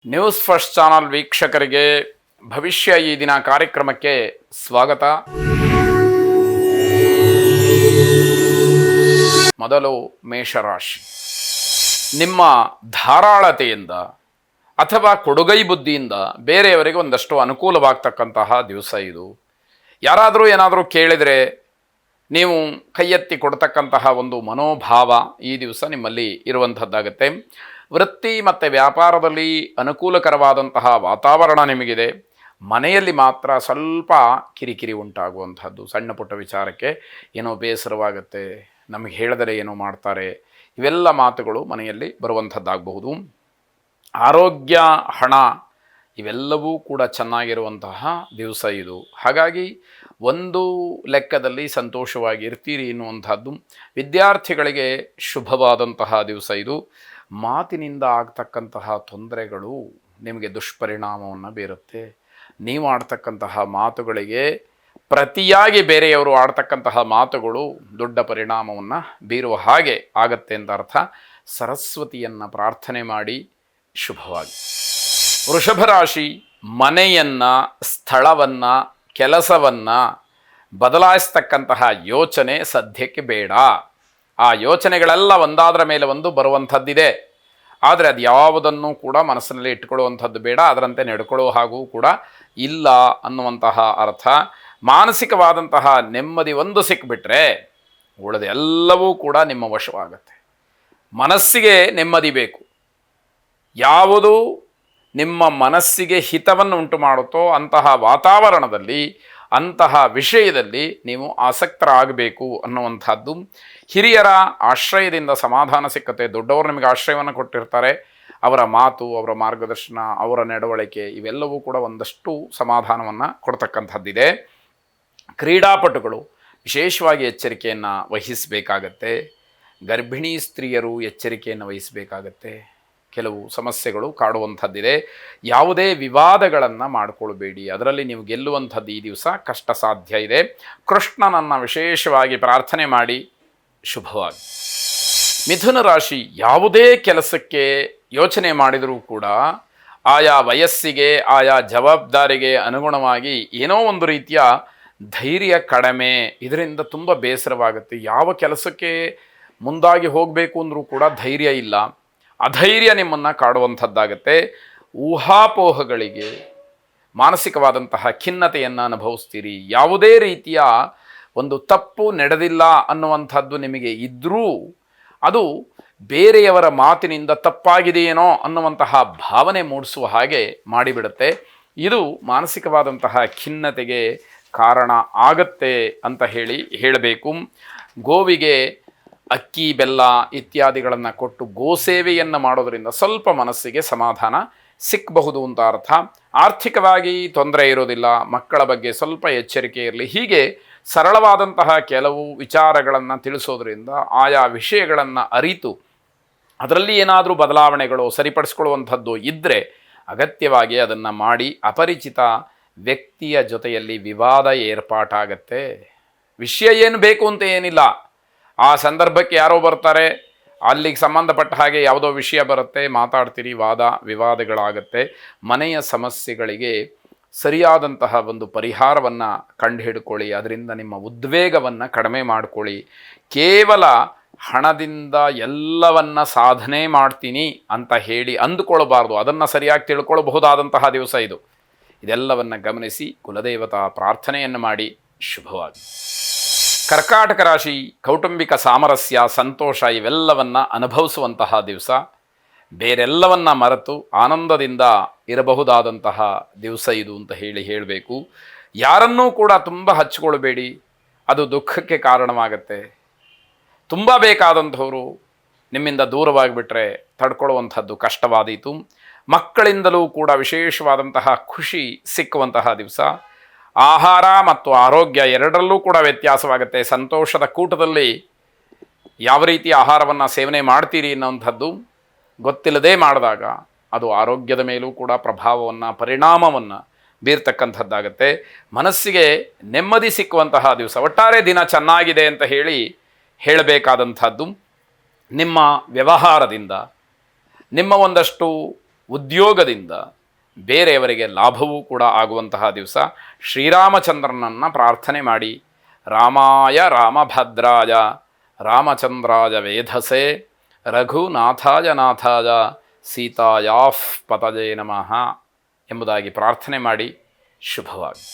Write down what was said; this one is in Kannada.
ನ್ಯೂಸ್ ಫಸ್ಟ್ ಚಾನಲ್ ವೀಕ್ಷಕರಿಗೆ ಭವಿಷ್ಯ ಈ ದಿನ ಕಾರ್ಯಕ್ರಮಕ್ಕೆ ಸ್ವಾಗತ. ಮೊದಲು ಮೇಷರಾಶಿ. ನಿಮ್ಮ ಧಾರಾಳತೆಯಿಂದ ಅಥವಾ ಕೊಡುಗೈ ಬುದ್ಧಿಯಿಂದ ಬೇರೆಯವರಿಗೆ ಒಂದಷ್ಟು ಅನುಕೂಲವಾಗ್ತಕ್ಕಂತಹ ದಿವಸ ಇದು. ಯಾರಾದರೂ ಏನಾದರೂ ಕೇಳಿದರೆ ನೀವು ಕೈ ಎತ್ತಿ ಕೊಡ್ತಕ್ಕಂತಹ ಒಂದು ಮನೋಭಾವ ಈ ದಿವಸ ನಿಮ್ಮಲ್ಲಿ ಇರುವಂಥದ್ದಾಗತ್ತೆ. ವೃತ್ತಿ ಮತ್ತು ವ್ಯಾಪಾರದಲ್ಲಿ ಅನುಕೂಲಕರವಾದಂತಹ ವಾತಾವರಣ ನಿಮಗಿದೆ. ಮನೆಯಲ್ಲಿ ಮಾತ್ರ ಸ್ವಲ್ಪ ಕಿರಿಕಿರಿ ಉಂಟಾಗುವಂಥದ್ದು. ಸಣ್ಣ ಪುಟ್ಟ ವಿಚಾರಕ್ಕೆ ಏನೋ ಬೇಸರವಾಗುತ್ತೆ, ನಮಗೆ ಹೇಳಿದರೆ ಏನೋ ಮಾಡ್ತಾರೆ, ಇವೆಲ್ಲ ಮಾತುಗಳು ಮನೆಯಲ್ಲಿ ಬರುವಂಥದ್ದಾಗಬಹುದು. ಆರೋಗ್ಯ, ಹಣ ಇವೆಲ್ಲವೂ ಕೂಡ ಚೆನ್ನಾಗಿರುವಂತಹ ದಿವಸ ಇದು. ಹಾಗಾಗಿ ಒಂದು ಲೆಕ್ಕದಲ್ಲಿ ಸಂತೋಷವಾಗಿ ಇರ್ತೀರಿ ಎನ್ನುವಂಥದ್ದು. ವಿದ್ಯಾರ್ಥಿಗಳಿಗೆ ಶುಭವಾದಂತಹ ದಿವಸ ಇದು. ಮಾತಿನಿಂದ ಆಗ್ತಕ್ಕಂತಹ ತೊಂದರೆಗಳು ನಿಮಗೆ ದುಷ್ಪರಿಣಾಮವನ್ನು ಬೀರುತ್ತೆ. ನೀವು ಆಡ್ತಕ್ಕಂತಹ ಮಾತುಗಳಿಗೆ ಪ್ರತಿಯಾಗಿ ಬೇರೆಯವರು ಆಡ್ತಕ್ಕಂತಹ ಮಾತುಗಳು ದೊಡ್ಡ ಪರಿಣಾಮವನ್ನು ಬೀರುವ ಹಾಗೆ ಆಗತ್ತೆ ಅಂತ ಅರ್ಥ. ಸರಸ್ವತಿಯನ್ನು ಪ್ರಾರ್ಥನೆ ಮಾಡಿ ಶುಭವಾಗಿ. ವೃಷಭ ರಾಶಿ. ಮನೆಯನ್ನು, ಸ್ಥಳವನ್ನು, ಕೆಲಸವನ್ನು ಬದಲಾಯಿಸ್ತಕ್ಕಂತಹ ಯೋಚನೆ ಸದ್ಯಕ್ಕೆ ಬೇಡ. ಆ ಯೋಚನೆಗಳೆಲ್ಲ ಒಂದಾದರ ಮೇಲೆ ಒಂದು ಬರುವಂಥದ್ದಿದೆ. ಆದರೆ ಅದು ಯಾವುದನ್ನು ಕೂಡ ಮನಸ್ಸಿನಲ್ಲಿ ಇಟ್ಕೊಳ್ಳುವಂಥದ್ದು ಬೇಡ, ಅದರಂತೆ ನಡ್ಕೊಳ್ಳೋ ಹಾಗೂ ಕೂಡ ಇಲ್ಲ ಅನ್ನುವಂತಹ ಅರ್ಥ. ಮಾನಸಿಕವಾದಂತಹ ನೆಮ್ಮದಿ ಒಂದು ಸಿಕ್ಬಿಟ್ರೆ ಉಳಿದ ಎಲ್ಲವೂ ಕೂಡ ನಿಮ್ಮ ವಶವಾಗತ್ತೆ. ಮನಸ್ಸಿಗೆ ನೆಮ್ಮದಿ ಬೇಕು. ಯಾವುದು ನಿಮ್ಮ ಮನಸ್ಸಿಗೆ ಹಿತವನ್ನು ಉಂಟು ಮಾಡುತ್ತೋ ಅಂತಹ ವಾತಾವರಣದಲ್ಲಿ, ಅಂತಹ ವಿಷಯದಲ್ಲಿ ನೀವು ಆಸಕ್ತರಾಗಬೇಕು ಅನ್ನುವಂಥದ್ದು. ಹಿರಿಯರ ಆಶ್ರಯದಿಂದ ಸಮಾಧಾನ ಸಿಕ್ಕತ್ತೆ. ದೊಡ್ಡವರು ನಿಮಗೆ ಆಶ್ರಯವನ್ನು ಕೊಟ್ಟಿರ್ತಾರೆ. ಅವರ ಮಾತು, ಅವರ ಮಾರ್ಗದರ್ಶನ, ಅವರ ನಡವಳಿಕೆ ಇವೆಲ್ಲವೂ ಕೂಡ ಒಂದಷ್ಟು ಸಮಾಧಾನವನ್ನು ಕೊಡ್ತಕ್ಕಂಥದ್ದಿದೆ. ಕ್ರೀಡಾಪಟುಗಳು ವಿಶೇಷವಾಗಿ ಎಚ್ಚರಿಕೆಯನ್ನು ವಹಿಸಬೇಕಾಗತ್ತೆ. ಗರ್ಭಿಣಿ ಸ್ತ್ರೀಯರು ಎಚ್ಚರಿಕೆಯನ್ನು ವಹಿಸಬೇಕಾಗತ್ತೆ. ಕೆಲವು ಸಮಸ್ಯೆಗಳು ಕಾಡುವಂಥದ್ದಿದೆ. ಯಾವುದೇ ವಿವಾದಗಳನ್ನು ಮಾಡಿಕೊಳ್ಬೇಡಿ. ಅದರಲ್ಲಿ ನೀವು ಗೆಲ್ಲುವಂಥದ್ದು ಈ ದಿವಸ ಕಷ್ಟ ಸಾಧ್ಯ ಇದೆ. ಕೃಷ್ಣನನ್ನು ವಿಶೇಷವಾಗಿ ಪ್ರಾರ್ಥನೆ ಮಾಡಿ ಶುಭವಾಗಿ. ಮಿಥುನ ರಾಶಿ. ಯಾವುದೇ ಕೆಲಸಕ್ಕೆ ಯೋಚನೆ ಮಾಡಿದರೂ ಕೂಡ ಆಯಾ ವಯಸ್ಸಿಗೆ, ಆಯಾ ಜವಾಬ್ದಾರಿಗೆ ಅನುಗುಣವಾಗಿ ಏನೋ ಒಂದು ರೀತಿಯ ಧೈರ್ಯ ಕಡಿಮೆ. ಇದರಿಂದ ತುಂಬ ಬೇಸರವಾಗುತ್ತೆ. ಯಾವ ಕೆಲಸಕ್ಕೆ ಮುಂದಾಗಿ ಹೋಗಬೇಕು ಅಂದರೂ ಕೂಡ ಧೈರ್ಯ ಇಲ್ಲ. ಅಧೈರ್ಯ ನಿಮ್ಮನ್ನು ಕಾಡುವಂಥದ್ದಾಗತ್ತೆ. ಊಹಾಪೋಹಗಳಿಗೆ ಮಾನಸಿಕವಾದಂತಹ ಖಿನ್ನತೆಯನ್ನು ಅನುಭವಿಸ್ತೀರಿ. ಯಾವುದೇ ರೀತಿಯ ಒಂದು ತಪ್ಪು ನಡೆದಿಲ್ಲ ಅನ್ನುವಂಥದ್ದು ನಿಮಗೆ ಇದ್ದರೂ ಅದು ಬೇರೆಯವರ ಮಾತಿನಿಂದ ತಪ್ಪಾಗಿದೆಯೇನೋ ಅನ್ನುವಂತಹ ಭಾವನೆ ಮೂಡಿಸುವ ಹಾಗೆ ಮಾಡಿಬಿಡುತ್ತೆ. ಇದು ಮಾನಸಿಕವಾದಂತಹ ಖಿನ್ನತೆಗೆ ಕಾರಣ ಆಗತ್ತೆ ಅಂತ ಹೇಳಬೇಕು. ಗೋವಿಗೆ ಅಕ್ಕಿ, ಬೆಲ್ಲ ಇತ್ಯಾದಿಗಳನ್ನು ಕೊಟ್ಟು ಗೋಸೇವೆಯನ್ನು ಮಾಡೋದರಿಂದ ಸ್ವಲ್ಪ ಮನಸ್ಸಿಗೆ ಸಮಾಧಾನ ಸಿಕ್ಕಬಹುದು ಅಂತ ಅರ್ಥ. ಆರ್ಥಿಕವಾಗಿ ತೊಂದರೆ ಇರೋದಿಲ್ಲ. ಮಕ್ಕಳ ಬಗ್ಗೆ ಸ್ವಲ್ಪ ಎಚ್ಚರಿಕೆ ಇರಲಿ. ಹೀಗೆ ಸರಳವಾದಂತಹ ಕೆಲವು ವಿಚಾರಗಳನ್ನು ತಿಳಿಸೋದ್ರಿಂದ ಆಯಾ ವಿಷಯಗಳನ್ನು ಅರಿತು ಅದರಲ್ಲಿ ಏನಾದರೂ ಬದಲಾವಣೆಗಳು ಸರಿಪಡಿಸ್ಕೊಳ್ಳುವಂಥದ್ದು ಇದ್ದರೆ ಅಗತ್ಯವಾಗಿ ಅದನ್ನು ಮಾಡಿ. ಅಪರಿಚಿತ ವ್ಯಕ್ತಿಯ ಜೊತೆಯಲ್ಲಿ ವಿವಾದ ಏರ್ಪಾಟಾಗತ್ತೆ. ವಿಷಯ ಏನು ಬೇಕು ಅಂತ ಏನಿಲ್ಲ, ಆ ಸಂದರ್ಭಕ್ಕೆ ಯಾರೋ ಬರ್ತಾರೆ, ಅಲ್ಲಿಗೆ ಸಂಬಂಧಪಟ್ಟ ಹಾಗೆ ಯಾವುದೋ ವಿಷಯ ಬರುತ್ತೆ, ಮಾತಾಡ್ತೀರಿ, ವಾದ ವಿವಾದಗಳಾಗತ್ತೆ. ಮನೆಯ ಸಮಸ್ಯೆಗಳಿಗೆ ಸರಿಯಾದಂತಹ ಒಂದು ಪರಿಹಾರವನ್ನು ಕಂಡುಹಿಡ್ಕೊಳ್ಳಿ. ಅದರಿಂದ ನಿಮ್ಮ ಉದ್ವೇಗವನ್ನು ಕಡಿಮೆ ಮಾಡಿಕೊಳ್ಳಿ. ಕೇವಲ ಹಣದಿಂದ ಎಲ್ಲವನ್ನ ಸಾಧನೆ ಮಾಡ್ತೀನಿ ಅಂತ ಹೇಳಿ ಅಂದುಕೊಳ್ಳಬಾರ್ದು. ಅದನ್ನು ಸರಿಯಾಗಿ ತಿಳ್ಕೊಳ್ಬಹುದಾದಂತಹ ದಿವಸ ಇದು. ಇದೆಲ್ಲವನ್ನು ಗಮನಿಸಿ ಕುಲದೇವತಾ ಪ್ರಾರ್ಥನೆಯನ್ನು ಮಾಡಿ ಶುಭವಾಗಿ. ಕರ್ಕಾಟಕ ರಾಶಿ. ಕೌಟುಂಬಿಕ ಸಾಮರಸ್ಯ, ಸಂತೋಷ ಇವೆಲ್ಲವನ್ನು ಅನುಭವಿಸುವಂತಹ ದಿವಸ. ಬೇರೆಲ್ಲವನ್ನ ಮರೆತು ಆನಂದದಿಂದ ಇರಬಹುದಾದಂತಹ ದಿವಸ ಇದು ಅಂತ ಹೇಳಬೇಕು. ಯಾರನ್ನೂ ಕೂಡ ತುಂಬ ಹಚ್ಕೊಳ್ಬೇಡಿ, ಅದು ದುಃಖಕ್ಕೆ ಕಾರಣವಾಗತ್ತೆ. ತುಂಬ ಬೇಕಾದಂಥವರು ನಿಮ್ಮಿಂದ ದೂರವಾಗಿಬಿಟ್ರೆ ತಡ್ಕೊಳ್ಳುವಂಥದ್ದು ಕಷ್ಟವಾದೀತು. ಮಕ್ಕಳಿಂದಲೂ ಕೂಡ ವಿಶೇಷವಾದಂತಹ ಖುಷಿ ಸಿಕ್ಕುವಂತಹ ದಿವಸ. ಆಹಾರ ಮತ್ತು ಆರೋಗ್ಯ ಎರಡರಲ್ಲೂ ಕೂಡ ವ್ಯತ್ಯಾಸವಾಗುತ್ತೆ. ಸಂತೋಷದ ಕೂಟದಲ್ಲಿ ಯಾವ ರೀತಿ ಆಹಾರವನ್ನು ಸೇವನೆ ಮಾಡ್ತೀರಿ ಅನ್ನೋಂಥದ್ದು ಗೊತ್ತಿಲ್ಲದೆ ಮಾಡಿದಾಗ ಅದು ಆರೋಗ್ಯದ ಮೇಲೂ ಕೂಡ ಪರಿಣಾಮವನ್ನು ಬೀರ್ತಕ್ಕಂಥದ್ದಾಗತ್ತೆ. ಮನಸ್ಸಿಗೆ ನೆಮ್ಮದಿ ಸಿಕ್ಕುವಂತಹ ದಿವಸ. ಒಟ್ಟಾರೆ ದಿನ ಚೆನ್ನಾಗಿದೆ ಅಂತ ಹೇಳಬೇಕಾದಂಥದ್ದು. ನಿಮ್ಮ ವ್ಯವಹಾರದಿಂದ, ನಿಮ್ಮ ಒಂದಷ್ಟು ಉದ್ಯೋಗದಿಂದ ಬೇರೆಯವರಿಗೆ ಲಾಭವೂ ಕೂಡ ಆಗುವಂತಹ ದಿವಸ. ಶ್ರೀರಾಮಚಂದ್ರನನ್ನು ಪ್ರಾರ್ಥನೆ ಮಾಡಿ, ರಾಮಾಯ ರಾಮಭದ್ರಾಯ ರಾಮಚಂದ್ರಾಯ ವೇಧಸೆ ರಘುನಾಥಾಯ ನಾಥಾಯ ಸೀತಾಯಾಃ ಪತಯೇ ನಮಃ ಎಂಬುದಾಗಿ ಪ್ರಾರ್ಥನೆ ಮಾಡಿ. ಶುಭವಾಗಿ.